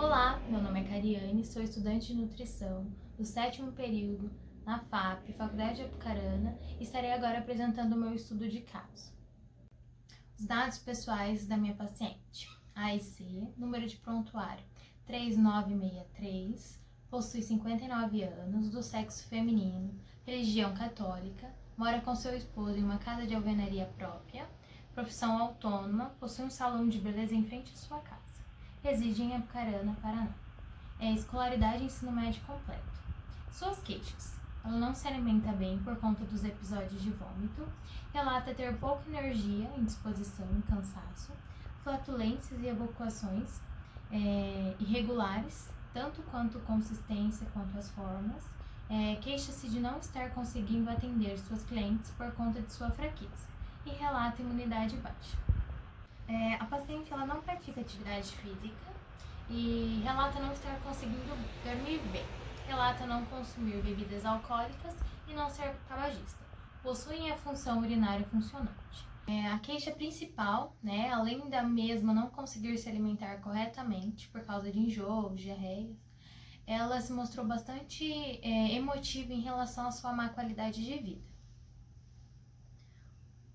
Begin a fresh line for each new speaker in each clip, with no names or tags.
Olá, meu nome é Cariane, sou estudante de nutrição do 7º período na FAP, Faculdade de Apucarana, e estarei agora apresentando o meu estudo de caso. Os dados pessoais da minha paciente: AIC, número de prontuário 3963, possui 59 anos, do sexo feminino, religião católica, mora com seu esposo em uma casa de alvenaria própria, profissão autônoma, possui um salão de beleza em frente à sua casa. Reside em Apucarana, Paraná. Escolaridade e ensino médio completo. Suas queixas: ela não se alimenta bem por conta dos episódios de vômito, relata ter pouca energia, indisposição e cansaço, flatulências e evacuações irregulares, tanto quanto consistência quanto as formas, queixa-se de não estar conseguindo atender suas clientes por conta de sua fraqueza e relata imunidade baixa. A paciente ela não pratica atividade física e relata não estar conseguindo dormir bem. Relata não consumir bebidas alcoólicas e não ser tabagista. Possuem a função urinária funcionante. A queixa principal, além da mesma não conseguir se alimentar corretamente por causa de enjoo, diarreias, ela se mostrou bastante emotiva em relação à sua má qualidade de vida.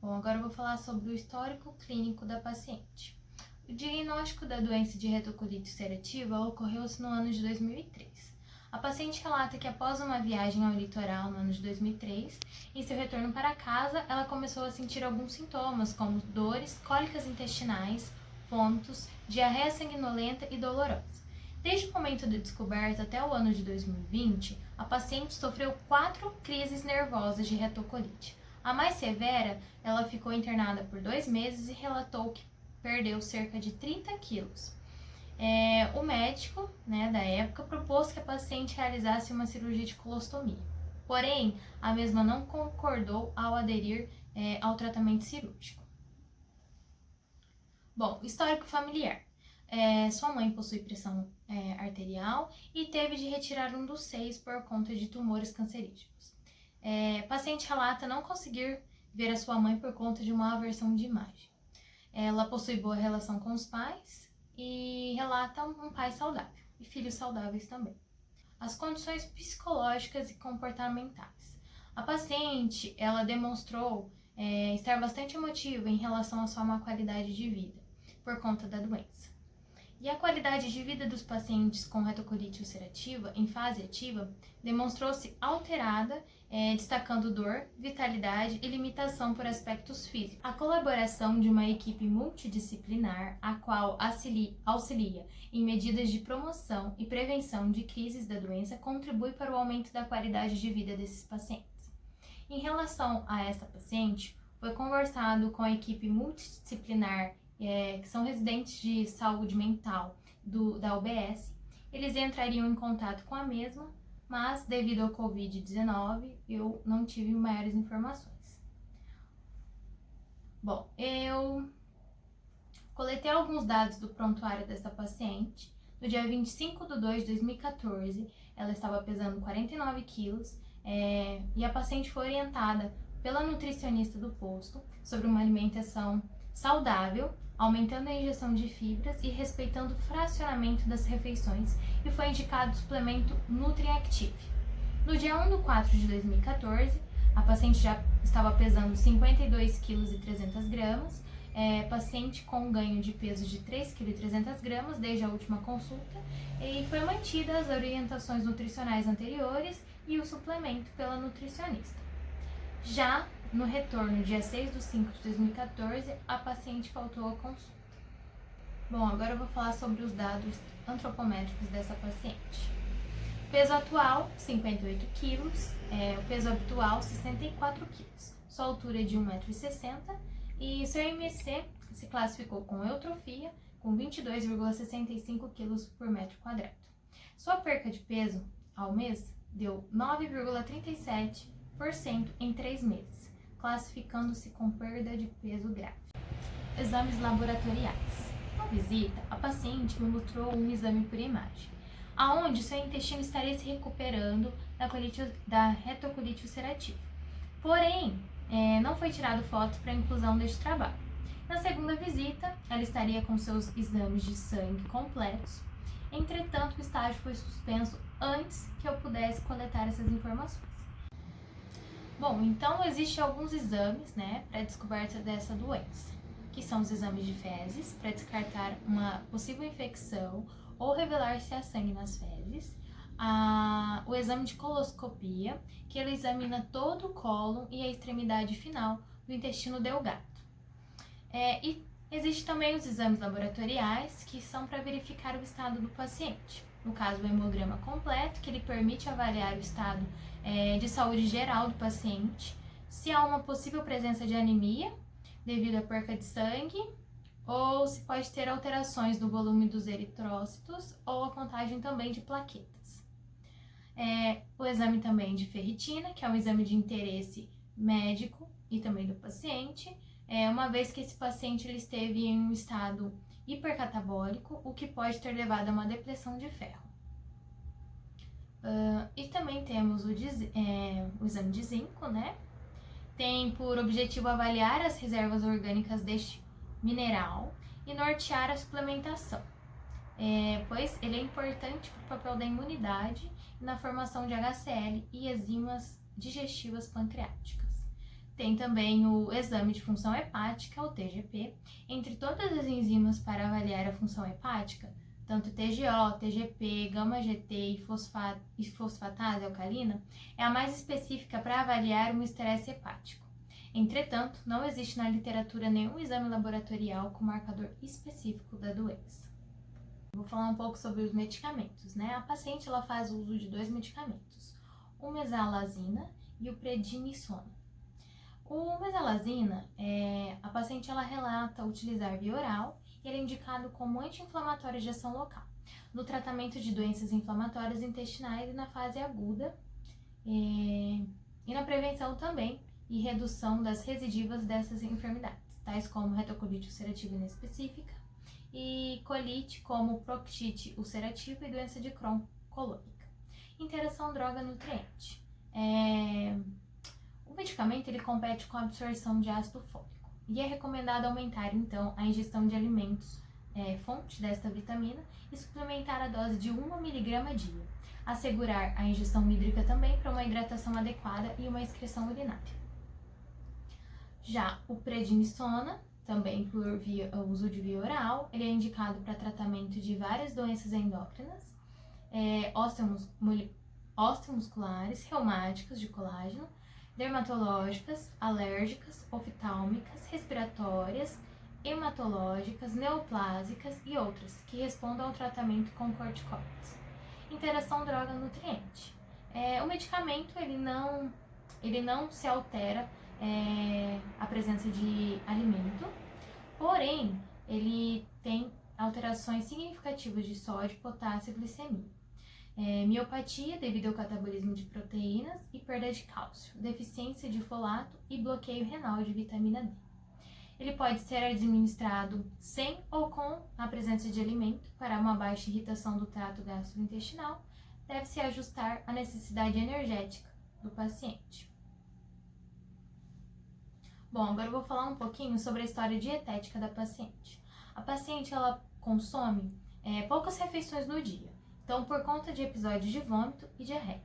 Bom, agora eu vou falar sobre o histórico clínico da paciente. O diagnóstico da doença de retocolite ulcerativa ocorreu-se no ano de 2003. A paciente relata que após uma viagem ao litoral no ano de 2003, em seu retorno para casa, ela começou a sentir alguns sintomas, como dores, cólicas intestinais, vômitos, diarreia sanguinolenta e dolorosa. Desde o momento da descoberta até o ano de 2020, a paciente sofreu 4 crises nervosas de retocolite. A mais severa, ela ficou internada por 2 meses e relatou que perdeu cerca de 30 quilos. O médico, da época, propôs que a paciente realizasse uma cirurgia de colostomia. Porém, a mesma não concordou ao aderir ao tratamento cirúrgico. Bom, histórico familiar. Sua mãe possui pressão arterial e teve de retirar um dos seios por conta de tumores cancerígenos. Paciente relata não conseguir ver a sua mãe por conta de uma aversão de imagem. Ela possui boa relação com os pais e relata um pai saudável e filhos saudáveis também. As condições psicológicas e comportamentais. A paciente ela demonstrou estar bastante emotiva em relação à sua má qualidade de vida por conta da doença. E a qualidade de vida dos pacientes com retocolite ulcerativa em fase ativa demonstrou-se alterada, destacando dor, vitalidade e limitação por aspectos físicos. A colaboração de uma equipe multidisciplinar, a qual auxilia em medidas de promoção e prevenção de crises da doença, contribui para o aumento da qualidade de vida desses pacientes. Em relação a esta paciente, foi conversado com a equipe multidisciplinar que são residentes de saúde mental da UBS. Eles entrariam em contato com a mesma, mas devido ao Covid-19 eu não tive maiores informações. Bom, eu coletei alguns dados do prontuário dessa paciente. No dia 25/2 de 2014, ela estava pesando 49 quilos e a paciente foi orientada pela nutricionista do posto sobre uma alimentação saudável, aumentando a injeção de fibras e respeitando o fracionamento das refeições, e foi indicado o suplemento NutriActive. No dia 1/4 de 2014, a paciente já estava pesando 52,3 kg, paciente com ganho de peso de 3,3 kg desde a última consulta, e foi mantida as orientações nutricionais anteriores e o suplemento pela nutricionista. Já no retorno, dia 6/5 de 2014, a paciente faltou à consulta. Bom, agora eu vou falar sobre os dados antropométricos dessa paciente. Peso atual, 58 kg, o peso habitual, 64 kg. Sua altura é de 1,60 m e seu IMC se classificou com eutrofia, com 22,65 kg por metro quadrado. Sua perca de peso ao mês deu 9,37% em 3 meses, classificando-se com perda de peso grave. Exames laboratoriais. Na visita, a paciente me mostrou um exame por imagem, aonde seu intestino estaria se recuperando da retocolite ulcerativa. Porém, não foi tirado fotos para inclusão deste trabalho. Na segunda visita, ela estaria com seus exames de sangue completos Entretanto, o estágio foi suspenso antes que eu pudesse coletar essas informações. Bom, então existem alguns exames, né, para a descoberta dessa doença, que são os exames de fezes, para descartar uma possível infecção ou revelar se há sangue nas fezes, o exame de coloscopia, que ele examina todo o cólon e a extremidade final do intestino delgado. E existe também os exames laboratoriais, que são para verificar o estado do paciente. No caso, o hemograma completo, que ele permite avaliar o estado de saúde geral do paciente, se há uma possível presença de anemia devido à perca de sangue, ou se pode ter alterações do volume dos eritrócitos ou a contagem também de plaquetas. O exame também de ferritina, que é um exame de interesse médico e também do paciente, uma vez que esse paciente ele esteve em um estado hipercatabólico, o que pode ter levado a uma depressão de ferro. E também temos o exame de zinco, né? Tem por objetivo avaliar as reservas orgânicas deste mineral e nortear a suplementação, pois ele é importante para o papel da imunidade e na formação de HCl e enzimas digestivas pancreáticas. Tem também o exame de função hepática, o TGP. Entre todas as enzimas para avaliar a função hepática, tanto TGO, TGP, gama-GT e fosfatase alcalina, é a mais específica para avaliar um estresse hepático. Entretanto, não existe na literatura nenhum exame laboratorial com marcador específico da doença. Vou falar um pouco sobre os medicamentos, né? A paciente ela faz uso de 2 medicamentos, o mesalazina e o prednisona. O mesalazina, a paciente ela relata utilizar via oral e ele é indicado como anti-inflamatório de ação local, no tratamento de doenças inflamatórias intestinais e na fase aguda, e na prevenção também e redução das recidivas dessas enfermidades, tais como retocolite ulcerativa inespecífica e colite como proctite ulcerativa e doença de Crohn colônica. Interação droga-nutriente. O medicamento ele compete com a absorção de ácido fólico e é recomendado aumentar então a ingestão de alimentos fonte desta vitamina e suplementar a dose de 1 mg dia, assegurar a ingestão hídrica também para uma hidratação adequada e uma excreção urinária. Já o prednisona, também por uso de via oral, ele é indicado para tratamento de várias doenças endócrinas, osteomusculares, reumáticas de colágeno, dermatológicas, alérgicas, oftálmicas, respiratórias, hematológicas, neoplásicas e outras que respondam ao tratamento com corticoides. Interação droga-nutriente. O medicamento ele não se altera a presença de alimento, porém ele tem alterações significativas de sódio, potássio e glicemia. Miopatia devido ao catabolismo de proteínas e perda de cálcio, deficiência de folato e bloqueio renal de vitamina D. Ele pode ser administrado sem ou com a presença de alimento para uma baixa irritação do trato gastrointestinal. Deve-se ajustar à necessidade energética do paciente. Bom, agora eu vou falar um pouquinho sobre a história dietética da paciente. A paciente ela consome poucas refeições no dia. Então, por conta de episódios de vômito e diarreia.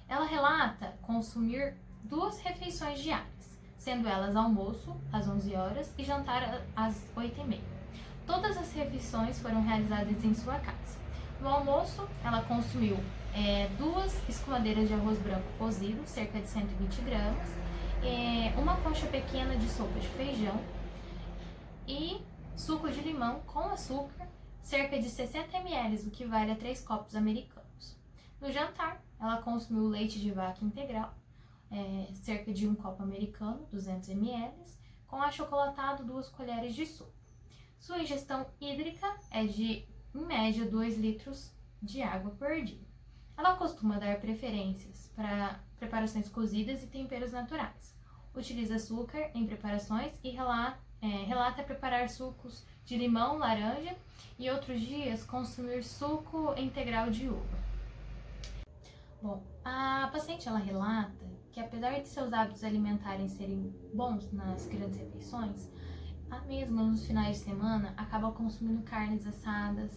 Ela relata consumir 2 refeições diárias, sendo elas almoço às 11 horas e jantar às 8h30. Todas as refeições foram realizadas em sua casa. No almoço, ela consumiu 2 escumadeiras de arroz branco cozido, cerca de 120 gramas, uma concha pequena de sopa de feijão e suco de limão com açúcar, cerca de 60 ml, o que vale a 3 copos americanos. No jantar, ela consumiu leite de vaca integral, cerca de 1 copo americano, 200 ml, com achocolatado 2 colheres de sopa. Sua ingestão hídrica é de, em média, 2 litros de água por dia. Ela costuma dar preferências para preparações cozidas e temperos naturais. Utiliza açúcar em preparações e relata preparar sucos de limão, laranja e outros dias consumir suco integral de uva. Bom, a paciente ela relata que apesar de seus hábitos alimentares serem bons nas grandes refeições, a mesma nos finais de semana acaba consumindo carnes assadas,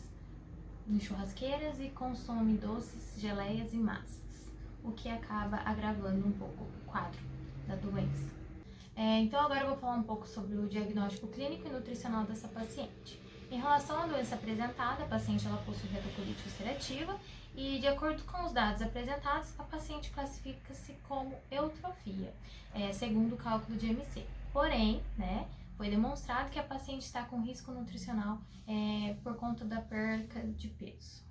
em churrasqueiras e consome doces, geleias e massas, o que acaba agravando um pouco o quadro da doença. Então agora eu vou falar um pouco sobre o diagnóstico clínico e nutricional dessa paciente. Em relação à doença apresentada, a paciente ela possui retocolite ulcerativa e, de acordo com os dados apresentados, a paciente classifica-se como eutrofia, segundo o cálculo de MC. Porém, foi demonstrado que a paciente está com risco nutricional por conta da perca de peso.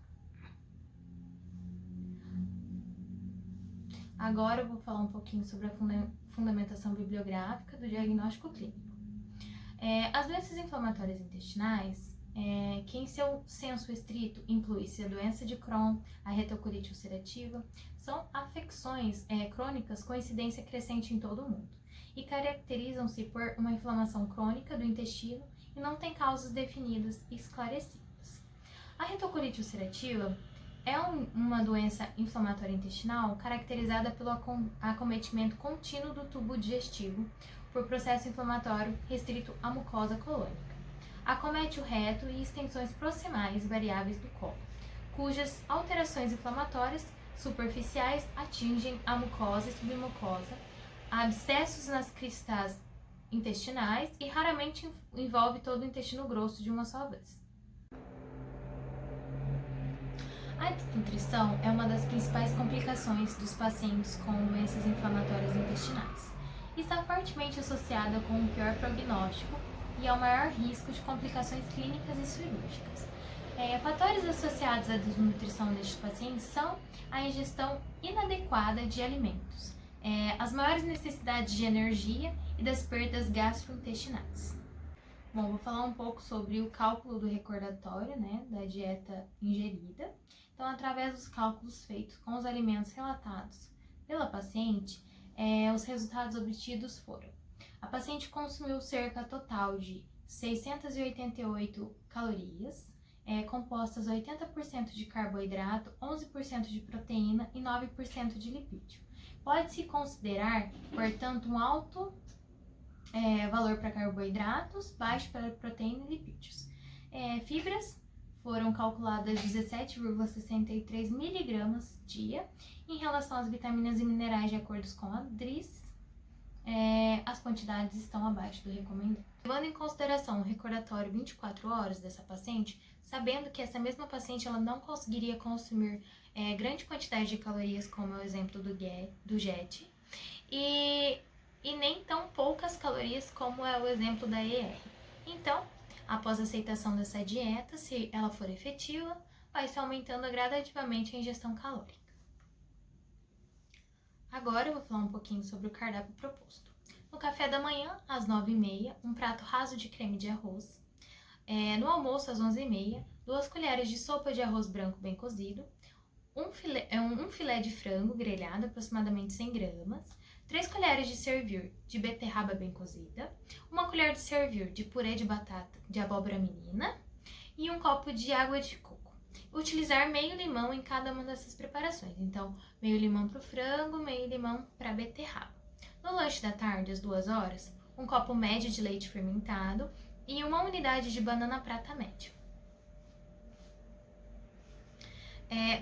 Agora eu vou falar um pouquinho sobre a fundamentação bibliográfica do diagnóstico clínico. As doenças inflamatórias intestinais, que em seu senso estrito inclui-se a doença de Crohn, a retocolite ulcerativa, são afecções crônicas com incidência crescente em todo o mundo e caracterizam-se por uma inflamação crônica do intestino e não têm causas definidas e esclarecidas. A retocolite ulcerativa é uma doença inflamatória intestinal caracterizada pelo acometimento contínuo do tubo digestivo por processo inflamatório restrito à mucosa colônica. Acomete o reto e extensões proximais variáveis do colo, cujas alterações inflamatórias superficiais atingem a mucosa e submucosa, abscessos nas cristas intestinais e raramente envolve todo o intestino grosso de uma só vez. A desnutrição é uma das principais complicações dos pacientes com doenças inflamatórias intestinais. Está fortemente associada com um pior prognóstico e ao maior risco de complicações clínicas e cirúrgicas. Fatores associados à desnutrição destes pacientes são a ingestão inadequada de alimentos, as maiores necessidades de energia e das perdas gastrointestinais. Bom, vou falar um pouco sobre o cálculo do recordatório, da dieta ingerida. Então, através dos cálculos feitos com os alimentos relatados pela paciente, os resultados obtidos foram: a paciente consumiu cerca total de 688 calorias, compostas 80% de carboidrato, 11% de proteína e 9% de lipídio. Pode-se considerar, portanto, um alto valor para carboidratos, baixo para proteína e lipídios. Fibras foram calculadas 17,63 miligramas dia. Em relação às vitaminas e minerais, de acordo com a DRIS, as quantidades estão abaixo do recomendado. Levando em consideração o recordatório 24 horas dessa paciente, sabendo que essa mesma paciente ela não conseguiria consumir grande quantidade de calorias, como é o exemplo do JET, e nem tão poucas calorias como é o exemplo da ER. Então, após a aceitação dessa dieta, se ela for efetiva, vai se aumentando gradativamente a ingestão calórica. Agora eu vou falar um pouquinho sobre o cardápio proposto. No café da manhã, às 9h30, um prato raso de creme de arroz. No almoço, às 11h30, 2 colheres de sopa de arroz branco bem cozido, um filé de frango grelhado, aproximadamente 100 gramas, 3 colheres de servir de beterraba bem cozida, 1 colher de servir de purê de batata de abóbora menina e 1 copo de água de coco. Utilizar meio limão em cada uma dessas preparações, então meio limão para o frango, meio limão para a beterraba. No lanche da tarde, às 2 horas, 1 copo médio de leite fermentado e 1 unidade de banana prata médio.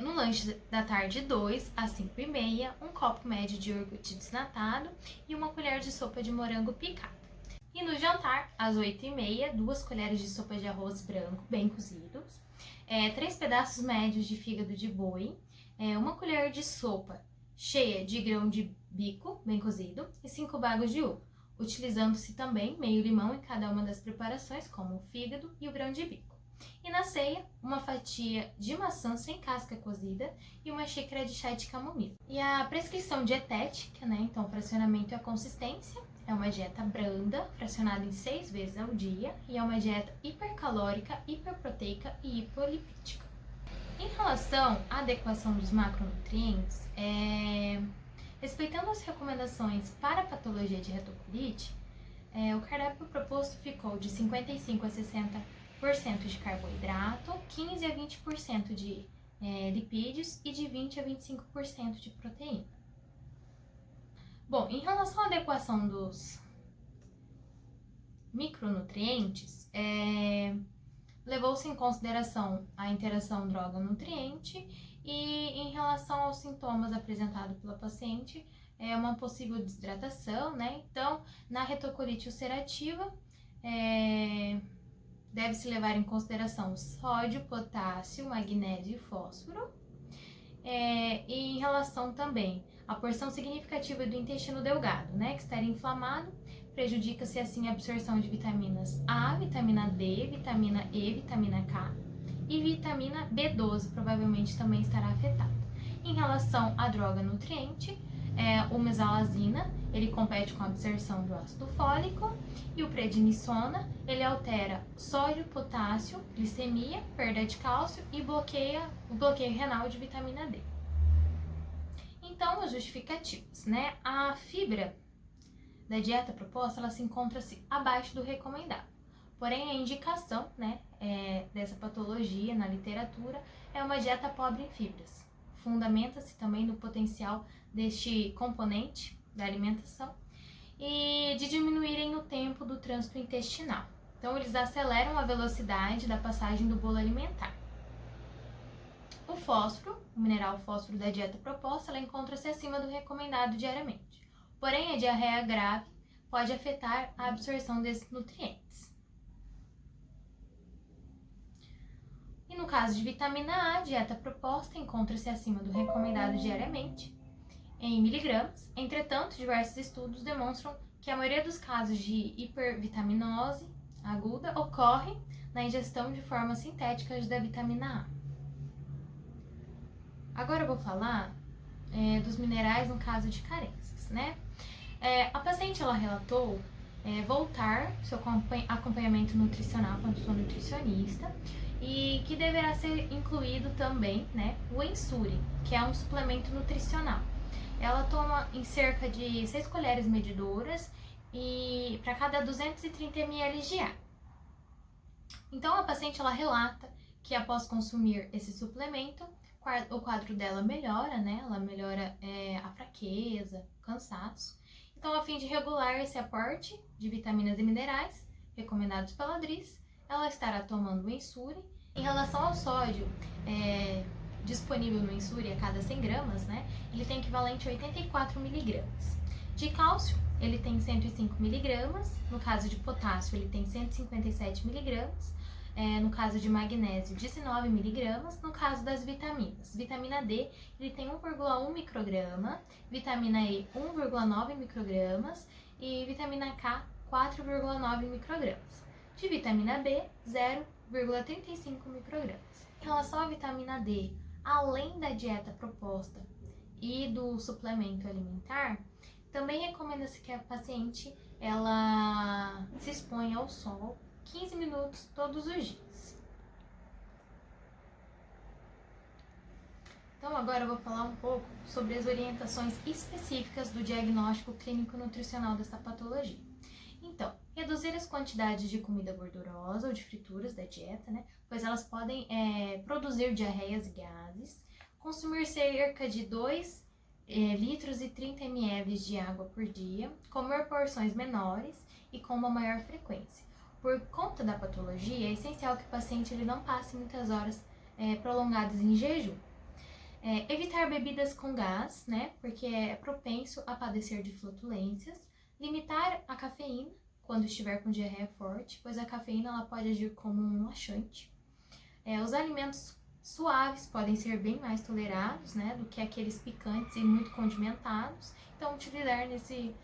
No lanche da tarde 2 às 5h30, 1 copo médio de iogurte desnatado e 1 colher de sopa de morango picado. E no jantar, às 8h30, 2 colheres de sopa de arroz branco bem cozidos, 3 pedaços médios de fígado de boi, 1 colher de sopa cheia de grão de bico bem cozido e 5 bagos de ovo, utilizando-se também meio limão em cada uma das preparações, como o fígado e o grão de bico. E na ceia, 1 fatia de maçã sem casca cozida e 1 xícara de chá de camomila. E a prescrição dietética, então fracionamento e a consistência, é uma dieta branda, fracionada em 6 vezes ao dia, e é uma dieta hipercalórica, hiperproteica e hipolipídica. Em relação à adequação dos macronutrientes, respeitando as recomendações para a patologia de retocolite, o cardápio proposto ficou de 55 a 60% de carboidrato, 15 a 20% de lipídios e de 20 a 25% de proteína. Bom, em relação à adequação dos micronutrientes, Levou-se em consideração a interação droga-nutriente e em relação aos sintomas apresentados pela paciente, é uma possível desidratação, né? Então, na retocolite ulcerativa, deve-se levar em consideração sódio, potássio, magnésio e fósforo. E em relação também à porção significativa do intestino delgado, né, que estaria inflamado, prejudica-se assim a absorção de vitaminas A, vitamina D, vitamina E, vitamina K e vitamina B12 provavelmente também estará afetada. Em relação à droga nutriente, o mesalazina, ele compete com a absorção do ácido fólico, e o prednisona, ele altera sódio, potássio, glicemia, perda de cálcio e bloqueia o bloqueio renal de vitamina D. Então, os justificativos, né? A fibra da dieta proposta, ela se encontra-se abaixo do recomendado. Porém, a indicação, né, dessa patologia na literatura é uma dieta pobre em fibras. Fundamenta-se também no potencial deste componente da alimentação e de diminuírem o tempo do trânsito intestinal. Então, eles aceleram a velocidade da passagem do bolo alimentar. O fósforo, o mineral fósforo da dieta proposta, ela encontra-se acima do recomendado diariamente. Porém, a diarreia grave pode afetar a absorção desses nutrientes. E no caso de vitamina A, a dieta proposta encontra-se acima do recomendado diariamente, em miligramas. Entretanto, diversos estudos demonstram que a maioria dos casos de hipervitaminose aguda ocorre na ingestão de formas sintéticas da vitamina A. Agora eu vou falar dos minerais no caso de carências, né? A paciente, ela relatou voltar seu acompanhamento nutricional com a sua nutricionista e que deverá ser incluído também, né, o Ensure, que é um suplemento nutricional. Ela toma em cerca de 6 colheres medidoras e para cada 230 ml de água. Então, a paciente, ela relata que após consumir esse suplemento, o quadro dela melhora, né? Ela melhora a fraqueza, cansaço. Então, a fim de regular esse aporte de vitaminas e minerais recomendados pela DRIS, ela estará tomando o Ensure. Em relação ao sódio disponível no Ensure a cada 100 gramas, né, ele tem equivalente a 84 miligramas. De cálcio, ele tem 105 miligramas. No caso de potássio, ele tem 157 miligramas. No caso de magnésio, 19 miligramas. No caso das vitaminas, vitamina D, ele tem 1,1 micrograma, vitamina E, 1,9 microgramas e vitamina K, 4,9 microgramas. De vitamina B, 0,35 microgramas. Em relação à vitamina D, além da dieta proposta e do suplemento alimentar, também recomenda-se que a paciente ela se exponha ao sol 15 minutos todos os dias. Então, agora eu vou falar um pouco sobre as orientações específicas do diagnóstico clínico nutricional dessa patologia. Então, reduzir as quantidades de comida gordurosa ou de frituras da dieta, né? Pois elas podem produzir diarreias e gases. Consumir cerca de 2 litros e 30 ml de água por dia. Comer porções menores e com uma maior frequência. Por conta da patologia, é essencial que o paciente ele não passe muitas horas prolongadas em jejum. Evitar bebidas com gás, né? Porque é propenso a padecer de flatulências. Limitar a cafeína quando estiver com diarreia forte, pois a cafeína ela pode agir como um laxante. Os alimentos suaves podem ser bem mais tolerados, né, do que aqueles picantes e muito condimentados. Então, utilizar nesse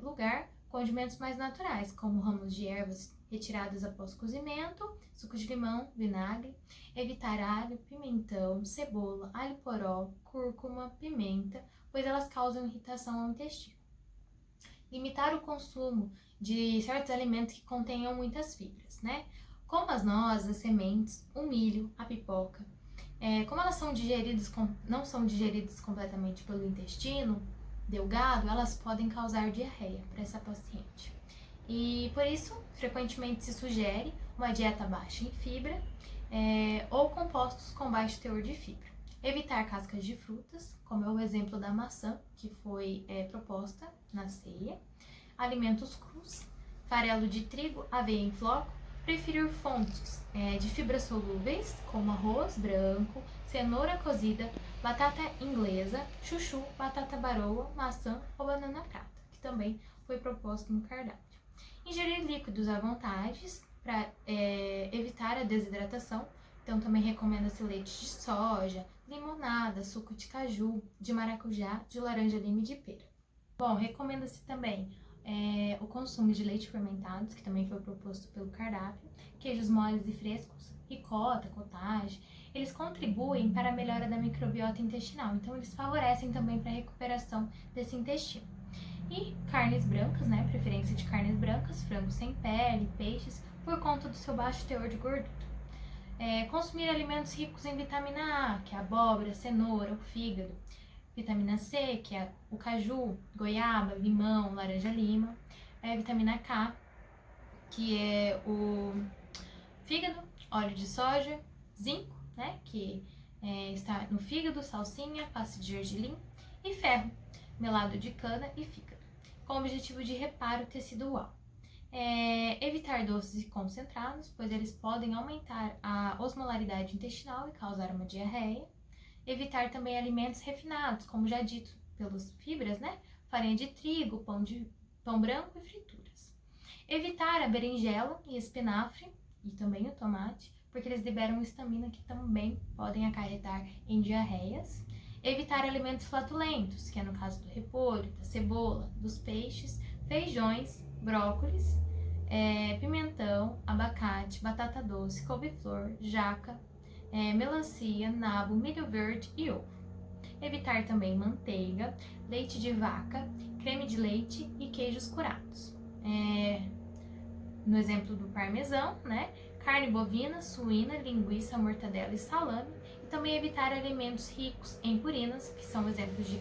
lugar condimentos mais naturais, como ramos de ervas retiradas após cozimento, suco de limão, vinagre. Evitar alho, pimentão, cebola, alho poró, cúrcuma, pimenta, pois elas causam irritação ao intestino. Limitar o consumo de certos alimentos que contenham muitas fibras, né? Como as nozes, as sementes, o milho, a pipoca. Como elas não são digeridas completamente pelo intestino delgado, elas podem causar diarreia para essa paciente. E por isso, frequentemente se sugere uma dieta baixa em fibra ou compostos com baixo teor de fibra. Evitar cascas de frutas, como é o exemplo da maçã, que foi proposta na ceia. Alimentos crus, farelo de trigo, aveia em floco, preferir fontes de fibras solúveis, como arroz branco, cenoura cozida, batata inglesa, chuchu, batata baroa, maçã ou banana prata, que também foi proposto no cardápio. Ingerir líquidos à vontade para evitar a desidratação. Então também recomenda-se leite de soja, limonada, suco de caju, de maracujá, de laranja, lima e de pera. Bom, recomenda-se também o consumo de leite fermentados, que também foi proposto pelo cardápio, queijos moles e frescos, ricota, cottage. Eles contribuem para a melhora da microbiota intestinal, então eles favorecem também para a recuperação desse intestino. E carnes brancas, né, preferência de carnes brancas, frango sem pele, peixes, por conta do seu baixo teor de gordura. Consumir alimentos ricos em vitamina A, que é a abóbora, cenoura, o fígado. Vitamina C, que é o caju, goiaba, limão, laranja-lima. Vitamina K, que é o fígado, óleo de soja, zinco, né, que está no fígado, salsinha, pasta de gergelim, e ferro, melado de cana e fígado, com o objetivo de reparo tecidual. Evitar doces e concentrados, pois eles podem aumentar a osmolaridade intestinal e causar uma diarreia. Evitar também alimentos refinados, como já dito pelas fibras, né? Farinha de trigo, pão branco e frituras. Evitar a berinjela e espinafre, e também o tomate, porque eles liberam histamina que também podem acarretar em diarreias. Evitar alimentos flatulentos, que é no caso do repolho, da cebola, dos peixes, feijões, brócolis, pimentão, abacate, batata doce, couve-flor, jaca, melancia, nabo, milho verde e ovo. Evitar também manteiga, leite de vaca, creme de leite e queijos curados. No exemplo do parmesão, né? Carne bovina, suína, linguiça, mortadela e salame. E também evitar alimentos ricos em purinas, que são exemplos de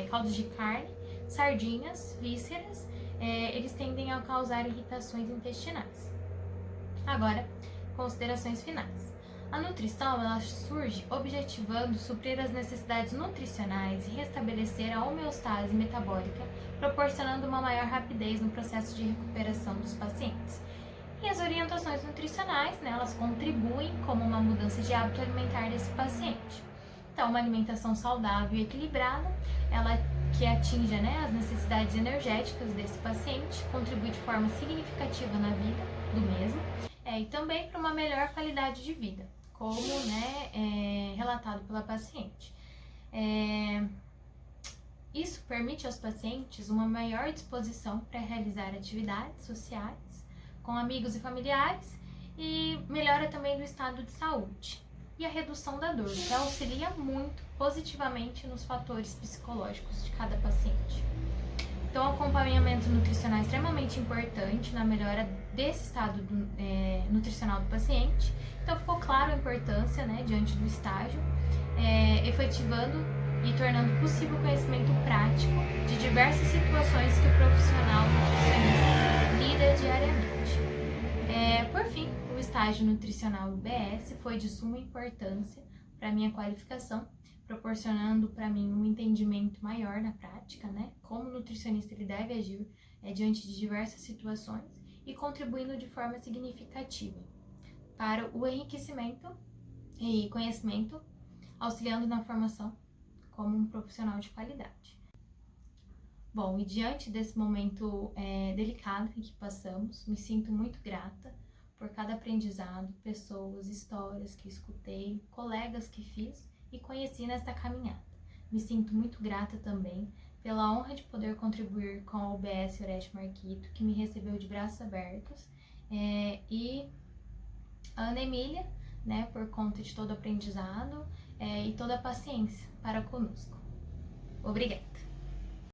caldos de carne, sardinhas, vísceras. Eles tendem a causar irritações intestinais. Agora, considerações finais. A nutrição ela surge objetivando suprir as necessidades nutricionais e restabelecer a homeostase metabólica, proporcionando uma maior rapidez no processo de recuperação dos pacientes. E as orientações nutricionais, né, elas contribuem como uma mudança de hábito alimentar desse paciente. Então, uma alimentação saudável e equilibrada, ela que atinja, né, as necessidades energéticas desse paciente, contribui de forma significativa na vida do mesmo, e também para uma melhor qualidade de vida, como, né, relatado pela paciente. Isso permite aos pacientes uma maior disposição para realizar atividades sociais com amigos e familiares e melhora também do estado de saúde. E a redução da dor, que auxilia muito positivamente nos fatores psicológicos de cada paciente. Então, o acompanhamento nutricional é extremamente importante na melhora desse estado nutricional do paciente. Então, ficou claro a importância, né, diante do estágio, efetivando e tornando possível o conhecimento prático de diversas situações que o profissional nutricionista lida diariamente. Por fim, o estágio nutricional UBS foi de suma importância para a minha qualificação, proporcionando para mim um entendimento maior na prática, né? Como o nutricionista ele deve agir diante de diversas situações e contribuindo de forma significativa para o enriquecimento e conhecimento, auxiliando na formação como um profissional de qualidade. Bom, e diante desse momento delicado em que passamos, me sinto muito grata por cada aprendizado, pessoas, histórias que escutei, colegas que fiz e conheci nesta caminhada. Me sinto muito grata também pela honra de poder contribuir com a UBS Oreste Marquito, que me recebeu de braços abertos, e a Ana Emília, né, por conta de todo o aprendizado e toda a paciência para conosco. Obrigada!